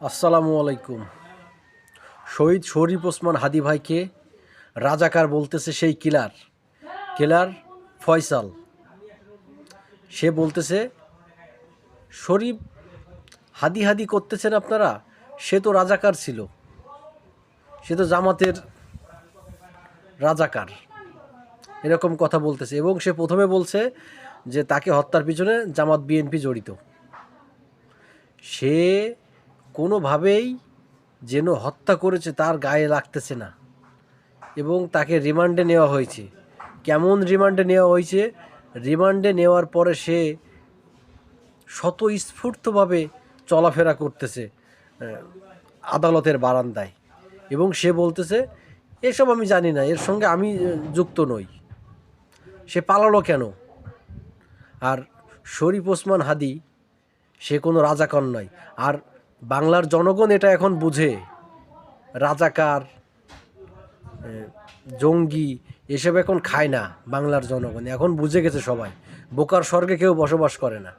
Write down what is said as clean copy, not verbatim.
আসসালামু আলাইকুম। শহীদ শরীফ ওসমান হাদি ভাইকে রাজাকার বলতেছে সেই কিলার ফয়সাল। সে বলতেছে শরীফ হাদি হাদি করতেছেন আপনারা, সে তো রাজাকার ছিল, সে তো জামাতের রাজাকার, এরকম কথা বলতেছে। এবং সে প্রথমে বলছে যে তাকে হত্যার পিছনে জামাত বিএনপি জড়িত। সে কোনোভাবেই যেন হত্যা করেছে তার গায়ে লাগতেছে না, এবং তাকে রিমান্ডে নেওয়া হয়েছে। কেমন রিমান্ডে নেওয়া হয়েছে? রিমান্ডে নেওয়ার পরে সে স্বতঃস্ফূর্তভাবে চলাফেরা করতেছে আদালতের বারান্দায়, এবং সে বলতেছে এসব আমি জানি না, এর সঙ্গে আমি যুক্ত নই। সে পালালো কেন? আর শরীফ ওসমান হাদি সে কোনো রাজাকার নয়। আর বাংলার জনগণ এটা এখন বুঝে, রাজাকার জঙ্গি এসব এখন খায় না। বাংলার জনগণ এখন বুঝে গেছে, সবাই বোকার স্বর্গে কেউ বসবাস করে না।